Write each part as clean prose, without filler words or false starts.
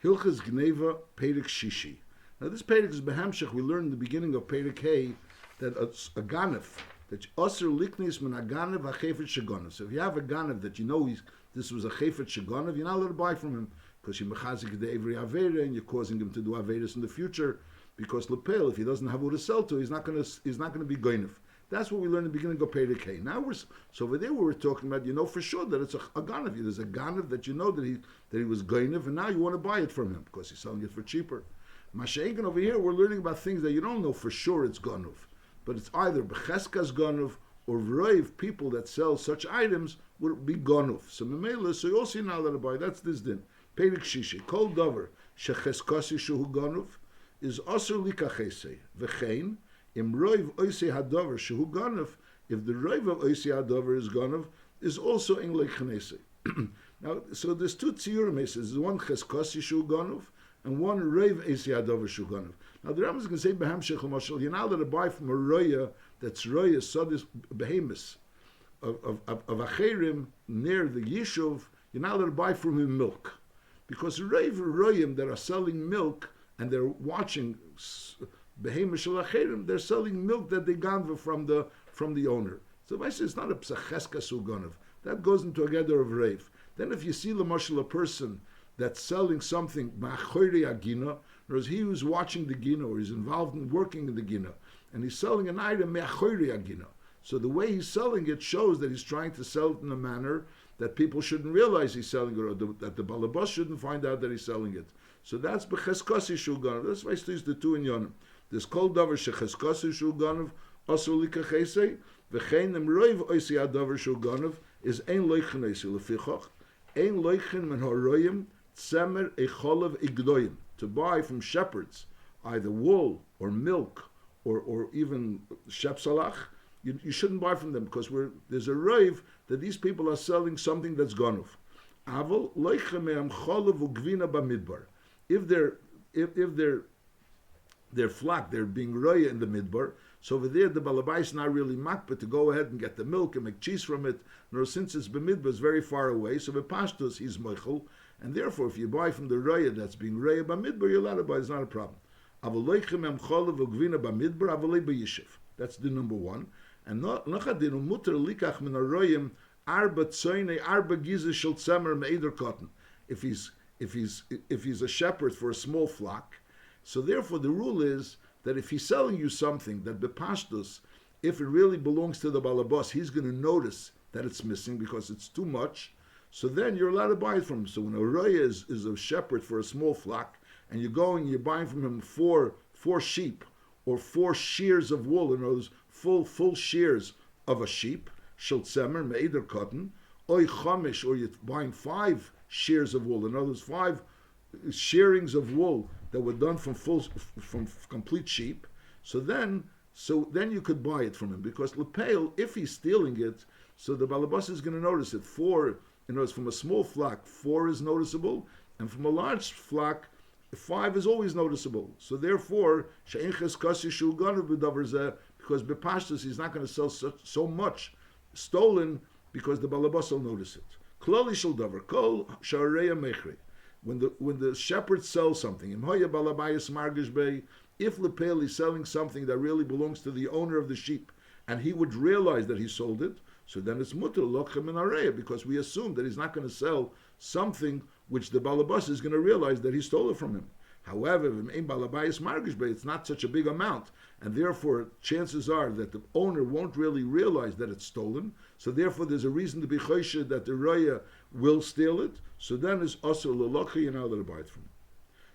Hilchas Gneivah Perek Shishi. Now this Perek is Behamshech. We learned in the beginning of Perek Hey that it's a ganef, that Osir Liknis min a ganef a chefet shegonav. So if you have a ganef that you know this was a chefet shegonav, you're not allowed to buy from him because you're mechazik the every avera and you're causing him to do averas in the future. Because lepel, if he doesn't have who to sell to, he's not going to be goinef. That's what we learned in the beginning of Perek Hey. Now so over there we were talking about, you know for sure that it's a ganav. There's a ganav that you know that he was goinef, and now you want to buy it from him because he's selling it for cheaper. Masha'egan over here we're learning about things that you don't know for sure it's ganav, but it's either becheskas ganav or v'roiv, people that sell such items would be ganav. So memela, so you also not allowed to buy. That's this din. Perek Shishi kol davar shecheskasi shuhu ganav is asur likachese v'chein. Im roiv oisei hadavar shehu ganav, if the roiv of oisei hadavar is ganav, is also in leichanese. Now, so there's two tziyurim. There's one cheskasi shehu ganav and one roiv oisei hadavar shehu ganav. Now the Rambam is going to say behamshech l'mashal, you're not allowed to buy from a roya that's roya sadis behemis of acherim near the yishuv. You're not allowed to buy from him milk, because roiv royim that are selling milk and they're watching they're selling milk that they ganva from the owner. So if I say it's not a psacheska suganov, that goes into a gather of rave. Then if you see a person that's selling something ma'achori agina, whereas he was watching the gina or he's involved in working in the gina, and he's selling an item ma'achori agina. So the way he's selling it shows that he's trying to sell it in a manner that people shouldn't realize he's selling it, or that the balabas shouldn't find out that he's selling it. So that's b'cheskasi shuganov. That's why I use the two in yonim. This kol davar shecheskasi shuganov asur likachese v'chein em roiv oisi adavar shuganov is ein loichanesi lefichach ein loichin men haroyim tzemer echolav igdoyim, to buy from shepherds either wool or milk or even shepsalach. You shouldn't buy from them because there's a roiv that these people are selling something that's ganov. Aval loichem me'am cholav ugvina b'midbar. If they're flock, they're being roya in the midbar, so over there the balabais is not really makbet to go ahead and get the milk and make cheese from it. Nor since it's b'midbar, it's very far away, so b'pashtos he's moichel, and therefore if you buy from the roya that's being roya b'midbar, you're allowed to buy. It's not a problem. Avaleichem em cholav ugvina b'midbar avalei b'yishiv. That's the number one. And nachadinu muter likach min haroyim arba tzoyne arba gizah shel tzemer me'eder cotton. If he's a shepherd for a small flock, so therefore the rule is that if he's selling you something that bepashtus, if it really belongs to the balabas, he's going to notice that it's missing because it's too much. So then you're allowed to buy it from him. So when a roya is a shepherd for a small flock, and you're buying from him four sheep or 4 shears of wool, in other words, full shears of a sheep, shel tzemer me'eder cotton, oy chamish, or you're buying 5 shears of wool, in other words, 5 shearings of wool that were done from complete sheep. So then you could buy it from him, because lepel, if he's stealing it, so the balabas is going to notice it. 4, in other words, from a small flock, 4 is noticeable, and from a large flock, 5 is always noticeable. So therefore, she'en cheskasi shu ganav b'davar zeh, because bepashtus he's not going to sell so much stolen, because the balabas will notice it. Klali shel davar kol shareya mechri. When the shepherd sells something, if lepel is selling something that really belongs to the owner of the sheep, and he would realize that he sold it, so then it's mutter lochem in areya, because we assume that he's not going to sell something which the balabas is going to realize that he stole it from him. However, it's not such a big amount, and therefore chances are that the owner won't really realize that it's stolen. So therefore, there's a reason to be chosheh that the roya will steal it. So then it's also lolocha, you're not allowed to buy it from him.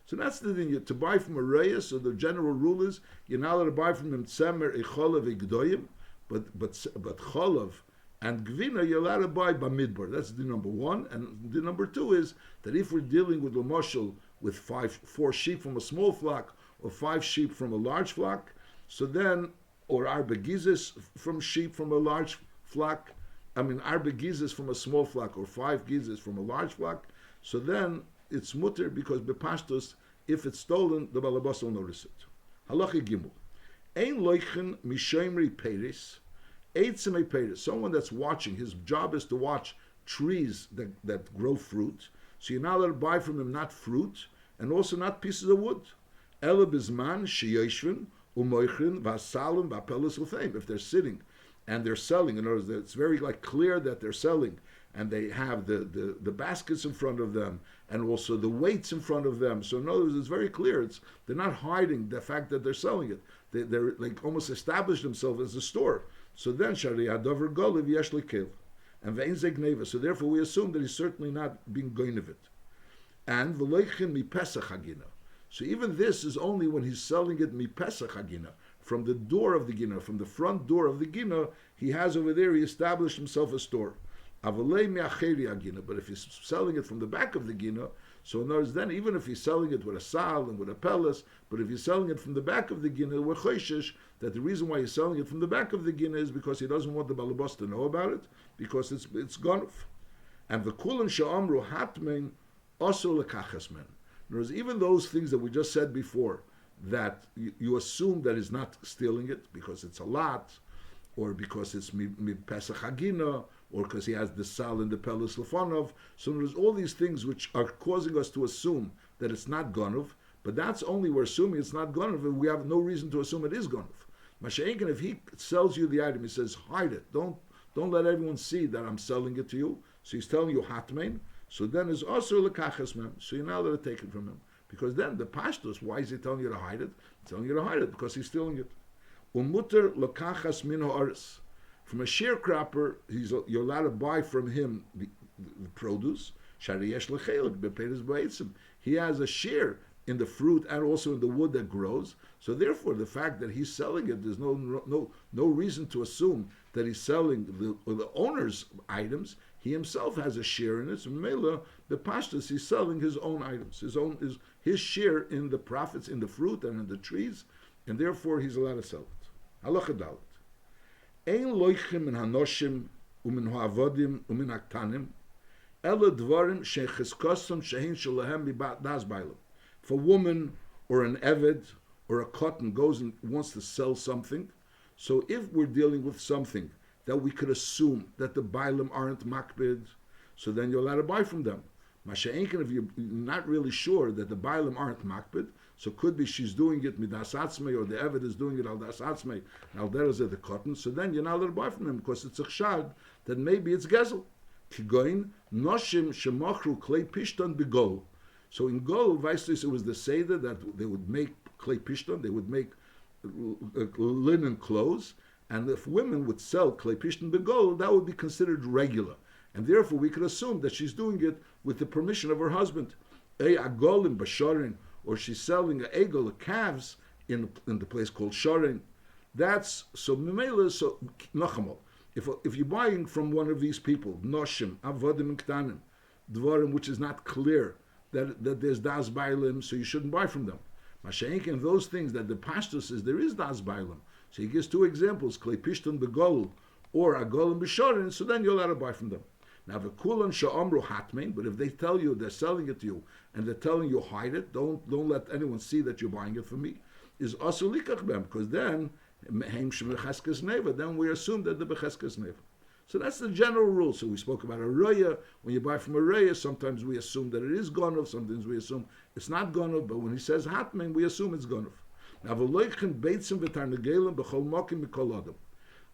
So that's the thing, to buy from a roya. So the general rule is you're not allowed to buy from him tzemer echolav igdoyim, but cholav and gvina you're allowed to buy b'midbar. That's the number one. And the number two is that if we're dealing with l'moshel with 4 sheep from a small flock or 5 sheep from a large flock, so then, or arba gizes from sheep from a large flock, arba gizes from a small flock or 5 gizes from a large flock, so then it's mutter, because bepashtus, if it's stolen, the balabas will notice it. Halacha gimel. Ein loichen mishemri peris, eitzemei peris. Someone that's watching, his job is to watch trees that grow fruit. So you're not allowed to buy from him not fruit, and also not pieces of wood. Ela bizman sheyoshvin umoichrin vasalim vapelis l'feim. If they're sitting and they're selling, in other words, it's very clear that they're selling, and they have the baskets in front of them, and also the weights in front of them. So in other words, it's very clear. They're not hiding the fact that they're selling it. They're like almost established themselves as a store. So then Shariah Dover Goliv Yesh Lekel. And Ve'in Ze Gneivah. So therefore we assume that he's certainly not being Gneivah. And V'loichin Mi Pesach Hagina. So even this is only when he's selling it Mi Pesach Hagina. From the door of the Gina, from the front door of the Gina, he has over there, he established himself a store. Avalei me'acheri agina. But if he's selling it from the back of the gina, so in other words, then even if he's selling it with a sal and with a pelis, but if he's selling it from the back of the gina, we're choishish that the reason why he's selling it from the back of the gina is because he doesn't want the balabas to know about it, because it's gonuf. And the kulan sha'amru hatmein also lekachas men. In other words, even those things that we just said before, that you assume that he's not stealing it because it's a lot, or because it's mi pesach hagina, or because he has the sal and the pelis lefanov. So there's all these things which are causing us to assume that it's not gonov, but that's only we're assuming it's not gonov, and we have no reason to assume it is gonov. Masha'inkin, if he sells you the item, he says, hide it, don't let everyone see that I'm selling it to you. So he's telling you hatmein, so then it's also lekachas mem, so you're not allowed to take it from him. Because then the pashtos, why is he telling you to hide it? He's telling you to hide it because he's stealing it. Umuter lekachas min ha'aretz. From a sharecropper, you're allowed to buy from him the produce. He has a share in the fruit and also in the wood that grows. So therefore, the fact that he's selling it, there's no reason to assume that he's selling the owner's items. He himself has a share in it. So Mela, the pashtus, he's selling his own items, his share in the profits, in the fruit and in the trees, and therefore he's allowed to sell it. Halacha dalet. Ein loichim min hanoshim umin ha'avodim umin haktanim ela dvarim shechiskosam shehin shalahem das bailam. If a woman or an eved or a cotton goes and wants to sell something, so if we're dealing with something that we could assume that the bailam aren't makbid, so then you're allowed to buy from them. Masha'inkin, if you're not really sure that the bailam aren't makbid, so could be she's doing it midas atzmei, or the eved is doing it al das atzmei, al deras the cotton. So then you're not allowed to buy from them because it's a chshad that maybe it's gezel. Kigoin noshim shemachru klei pishton begol. So in Gol, Vaistis, it was the Seder that they would make klei pishton, they would make linen clothes, and if women would sell klei pishton begol, that would be considered regular, and therefore we could assume that she's doing it with the permission of her husband. Agolim basharin, or she's selling a egel, the calves, in the place called Sharin. That's so Mimela, so Nachamol. If you're buying from one of these people, Noshim, Avodim Ktanim, Dvarim, which is not clear that there's Das Bailim, so you shouldn't buy from them. Masha'inkin, those things that the pastor says there is Das Bailim. So he gives two examples, Klei Pishton Begol or Agolim B'Shorin, so then you're allowed to buy from them. Now, the kulan sha'amru hatmein, but if they tell you they're selling it to you and they're telling you hide it, don't let anyone see that you're buying it from me, is also likach bem, because then then we assume that the becheskes neva. So that's the general rule. So we spoke about a roya. When you buy from a roya, sometimes we assume that it is gonov, sometimes we assume it's not gonov, but when he says hatmein, we assume it's gonov. Now,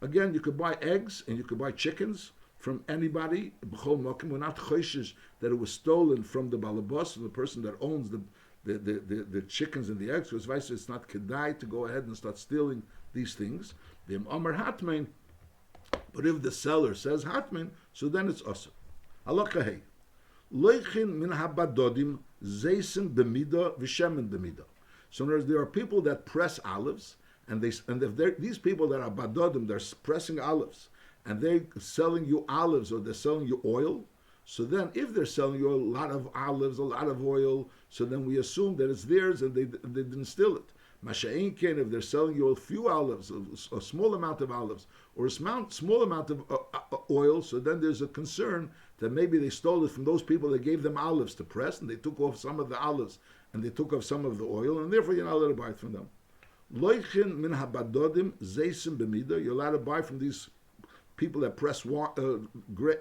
again, you could buy eggs and you could buy chickens from anybody. We're not choishes that it was stolen from the balabas, from the person that owns the chickens and the eggs, because vice it's not kedai to go ahead and start stealing these things. The Amar Hatmein, but if the seller says Hatmein, so then it's awesome. Halakha hey. Loichin min habadodim zeisim b'mida v'shemen b'mida. So in other words, there are people that press olives, and if these people that are badodim, they're pressing olives, and they're selling you olives or they're selling you oil. So then if they're selling you a lot of olives, a lot of oil, so then we assume that it's theirs and they didn't steal it. Masha'inkin, if they're selling you a few olives, a small amount of olives, or a small amount of oil, so then there's a concern that maybe they stole it from those people that gave them olives to press, and they took off some of the olives, and they took off some of the oil, and therefore you're not allowed to buy it from them. Loichin min habadodim zeisim b'mida, you're allowed to buy from these people that press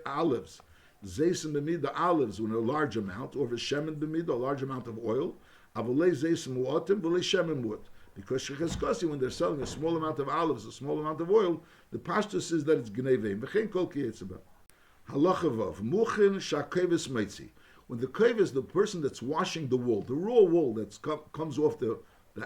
olives Zaysim b'mida olives in a large amount, or v'shemen b'mida, a large amount of oil. Avolei zaysim mu'atim, v'lei shemen mu'at. Because shechazkasi, when they're selling a small amount of olives, a small amount of oil, the pashtus says that it's Gneivah. V'chein kol ki yitzabah. Halacha vav, muchin shakevis meitzi. When the kevis, the person that's washing the wool, the raw wool that comes off the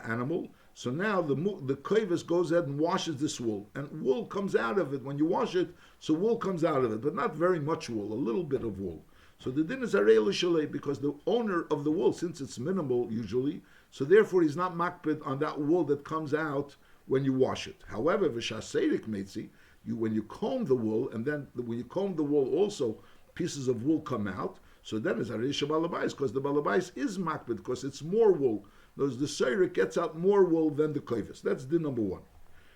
animal, so now the kevis goes ahead and washes this wool, and wool comes out of it when you wash it. So wool comes out of it, but not very much wool, a little bit of wool. So the din is arei l'shalei, because the owner of the wool, since it's minimal usually, so therefore he's not makpid on that wool that comes out when you wash it. However, v'shaseirik meitzi, when you comb the wool, and then when you comb the wool also, pieces of wool come out, so then it's Arisha Balabais, because the Balabais is makbid, because it's more wool. Those the Seirik gets out more wool than the Koivis. That's din number one.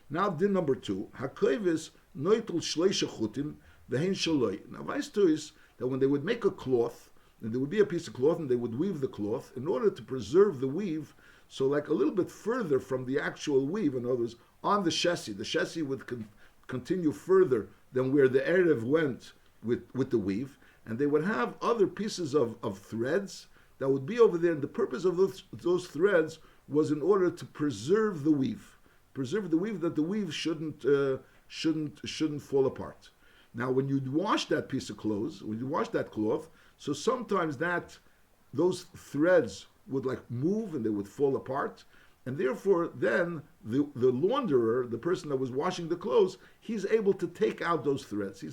Now din number two, HaKoivis noitul shleisha chutim v'hein shaloi. Now vice two is that when they would make a cloth, and there would be a piece of cloth, and they would weave the cloth, in order to preserve the weave, so like a little bit further from the actual weave, in other words, on the chassis would continue further than where the Erev went with the weave, and they would have other pieces of threads that would be over there, and the purpose of those threads was in order to preserve the weave, that the weave shouldn't fall apart. Now, when you wash that piece of clothes, when you wash that cloth, so sometimes those threads would like move and they would fall apart, and therefore then the launderer, the person that was washing the clothes, he's able to take out those threads.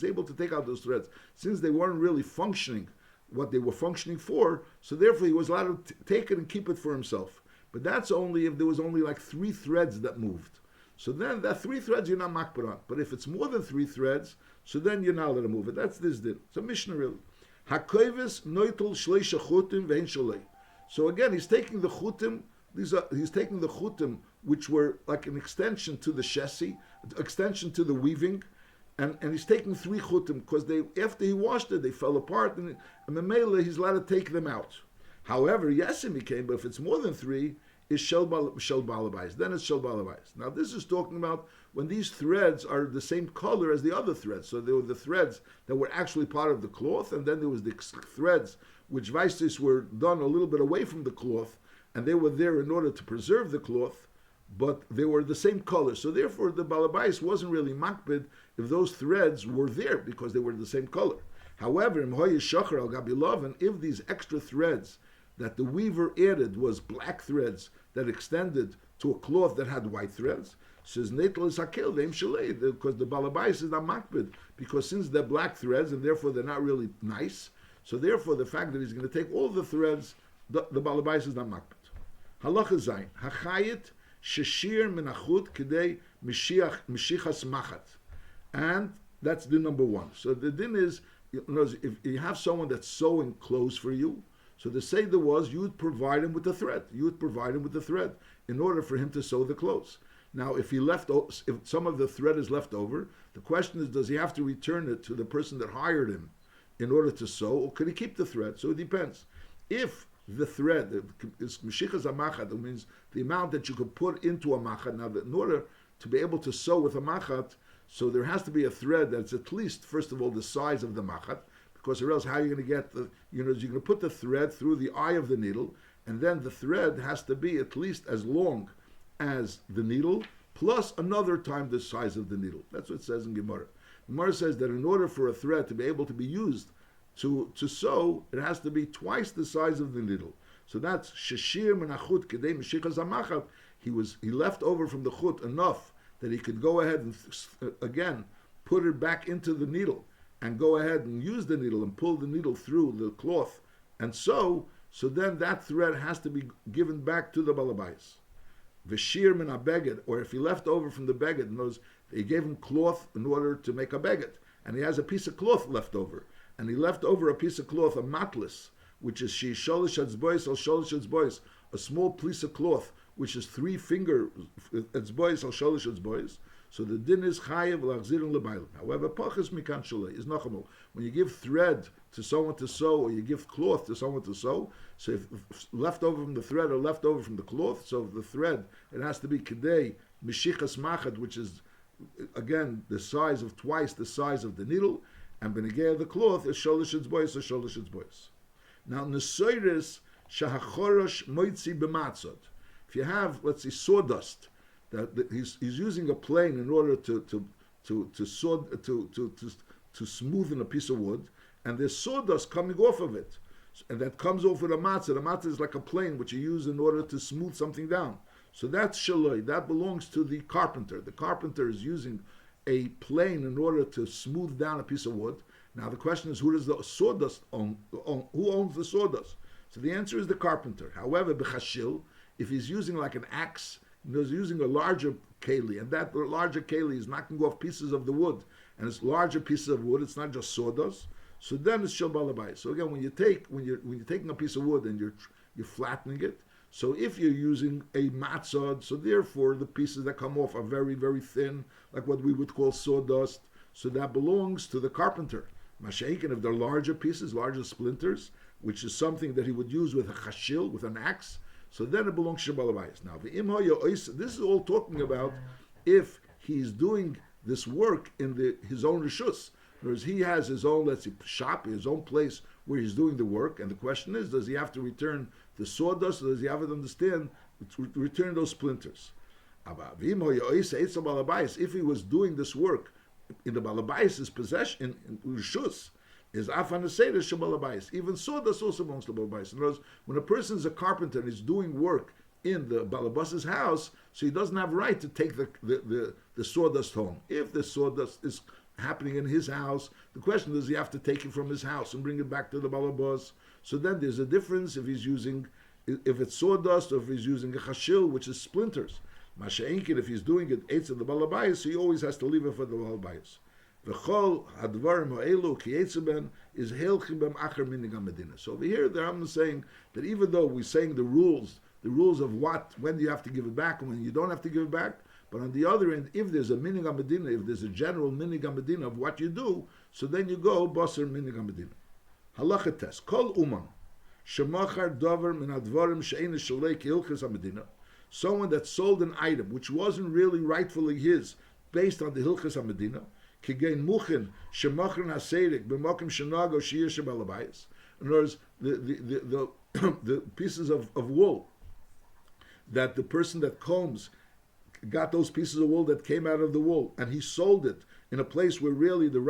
Since they weren't really functioning what they were functioning for, so therefore he was allowed to take it and keep it for himself. But that's only if there was only like 3 threads that moved. So then that 3 threads you're not makbar on. But if it's more than 3 threads, so then you're not allowed to move it. That's this din. It's a Mishnah really. Hakoivis noitul shleisha chutim ve'en shalei. So again, he's taking the chutim. He's taking the chutim, which were like an extension to the chassis, extension to the weaving, and he's taking 3 chutim because after he washed it, they fell apart, and Memela he's allowed to take them out. However, yesim he came, but if it's more than 3, is shel balabais. Then it's shel balabais. Now this is talking about when these threads are the same color as the other threads. So there were the threads that were actually part of the cloth, and then there was the threads which vaistis were done a little bit away from the cloth, and they were there in order to preserve the cloth, but they were the same color. So therefore the balabais wasn't really makbid if those threads were there because they were the same color. However, if these extra threads that the weaver added was black threads that extended to a cloth that had white threads, says netel is hakil ve'im shalei, because the balabais is not makbid, because since they're black threads and therefore they're not really nice, so therefore the fact that he's going to take all the threads, the balabais is not makbid. Halacha zayin, hachayit sheshir menachut kedei mishichas machat, and that's din number 1. So the din is, if you have someone that's sewing clothes for you, so the seder was you would provide him with the thread. In order for him to sew the clothes. Now, if some of the thread is left over, the question is, does he have to return it to the person that hired him in order to sew, or could he keep the thread? So it depends. If the thread is mishichas amachat, that means the amount that you could put into a machat. Now, in order to be able to sew with a machat, so there has to be a thread that's at least, first of all, the size of the machat. Because or else how are you going to get you're going to put the thread through the eye of the needle, and then the thread has to be at least as long as the needle, plus another time the size of the needle. That's what it says in Gemara. Gemara says that in order for a thread to be able to be used to sew, it has to be twice the size of the needle. So that's sheshir menachut kedei mishichas amachat. He left over from the chut enough that he could go ahead and again put it back into the needle, and go ahead and use the needle and pull the needle through the cloth and sew, so then that thread has to be given back to the balabais. V'shir min ha-beged, or if he left over from the beged, knows they gave him cloth in order to make a beged, and he has a piece of cloth left over, and he left over a piece of cloth, a matlis, which is she sholish etzbois al sholish etzbois, a small piece of cloth which is 3 finger etzbois al sholish etzbois. So the din is chayev lachzirin lebaylim. However, pachas mikan shalei is nachamol. When you give thread to someone to sew, or you give cloth to someone to sew, so if left over from the thread or left over from the cloth, so the thread, it has to be kedei mishichas machat, which is again the size of twice the size of the needle, and benegay the cloth is sholish etzbois or sholish etzbois. Now nesoiris shahachorosh moitzi b'matzot. If you have, let's say, sawdust, that he's using a plane in order to smoothen a piece of wood, and there's sawdust coming off of it, and that comes off with a matzah. The matzah is like a plane which you use in order to smooth something down. So that's shaloi. That belongs to the carpenter. The carpenter is using a plane in order to smooth down a piece of wood. Now the question is, who does the sawdust own? Who owns the sawdust? So the answer is the carpenter. However, b'chashil, if he's using like an axe, he's using a larger keli, and that larger keli is knocking off pieces of the wood, and it's larger pieces of wood. It's not just sawdust. So then it's shel balabayis. So again, when you're taking a piece of wood and you're flattening it. So if you're using a matzah, so therefore the pieces that come off are very, very thin, like what we would call sawdust. So that belongs to the carpenter. Masha'ik, if they're larger pieces, larger splinters, which is something that he would use with a chashil, with an axe, so then it belongs to Shabbalayis. Now, this is all talking about if he's doing this work in his own rishus. Whereas he has his own, let's say, shop, his own place where he's doing the work. And the question is, does he have to return the sawdust, or does he have to understand to return those splinters? If he was doing this work in the Balabais' possession, in rishus, is afan seder shabalabais. Even sawdust also belongs to balabais. In other words, when a person is a carpenter and is doing work in the balabas's house, so he doesn't have right to take the sawdust home. If the sawdust is happening in his house, the question is, he have to take it from his house and bring it back to the balabas. So then there's a difference if it's sawdust or if he's using a chashil, which is splinters. Masha'inkin, if he's doing it eitz of the balabais, so he always has to leave it for the balabais. V'chol hadvarim ha'elu kiyetzeben is heilchim b'm acher minig ha'medina. So over here, the Rambam is saying that even though we're saying the rules of when do you have to give it back and when you don't have to give it back, but on the other end, if there's a minig ha'medina, if there's a general minig ha'medina of what you do, so then you go baser minig ha'medina. Halacha test. Kol uman shemachar davar min hadvarim she'ein shalei k'hilchis ha'medina. Someone that sold an item which wasn't really rightfully his, based on the hilchis ha'medina. Kigein muchin shemachrin hasedik b'mokim shenago shiyir shebalabayis. In other words, the pieces of wool that the person that combs got those pieces of wool that came out of the wool, and he sold it in a place where really the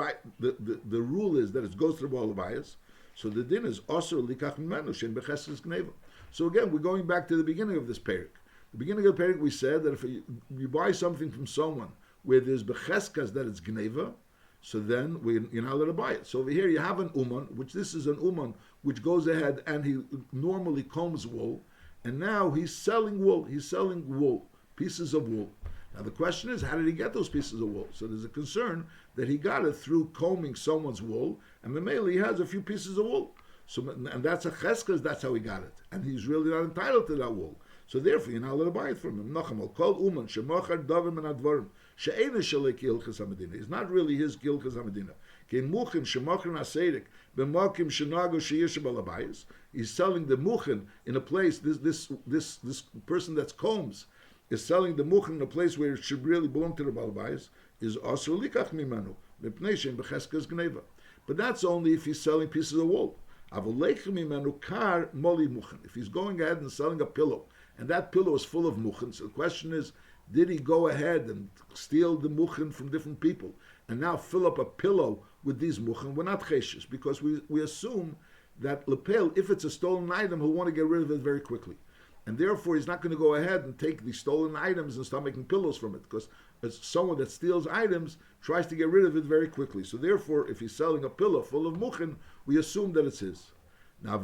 rule is that it goes to the balabayis. So the din is also likach mimenu shein becheskas Gneivah. So again, we're going back to the beginning of this parak. The beginning of the parak, we said that if you buy something from someone where there's becheskas that it's Gneivah, so then you're not allowed to buy it. So over here you have an uman, which this is an uman which goes ahead and he normally combs wool, and now he's selling wool. He's selling wool, pieces of wool. Now the question is, how did he get those pieces of wool? So there's a concern that he got it through combing someone's wool, and Mameli has a few pieces of wool. So, and that's a cheskas, that's how he got it. And he's really not entitled to that wool. So therefore, you're not allowed to buy it from him. Nachamol, kol uman, shemachar davim and advarim, she'ena shalei kilchas hamedina. It's not really his kilchas hamedina. Kein muchin, shemachar nasedik, b'makim shenago she'ir shebalabayis. He's selling the muchin in a place, this person that's combs, is selling the muchin in a place where it should really belong to the balabayis, is also likach mimanu, mipnei she'en b'cheskas Gneivah. But that's only if he's selling pieces of wool. If he's going ahead and selling a pillow, and that pillow is full of muchin, so the question is, did he go ahead and steal the muchin from different people and now fill up a pillow with these muchin? We're not cheshish, because we assume that lepel, if it's a stolen item, he'll want to get rid of it very quickly. And therefore, he's not going to go ahead and take the stolen items and start making pillows from it, because someone that steals items tries to get rid of it very quickly. So therefore, if he's selling a pillow full of muchin, we assume that it's his. Now,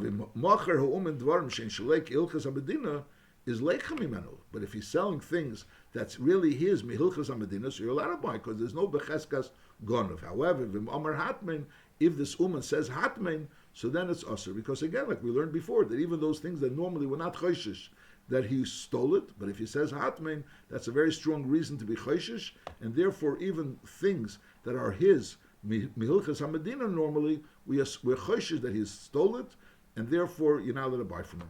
is leichamimenu, but if he's selling things that's really his mihilchas hamedina, so you're allowed to buy, because there's no becheskas gonav. However, v'amar hatmein, if this uman says hatmein, so then it's usher, because again, like we learned before, that even those things that normally were not choishish, that he stole it, but if he says hatmein, that's a very strong reason to be choishish, and therefore even things that are his mihilchas hamedina normally, we're choishish that he stole it, and therefore you're not allowed to buy from him.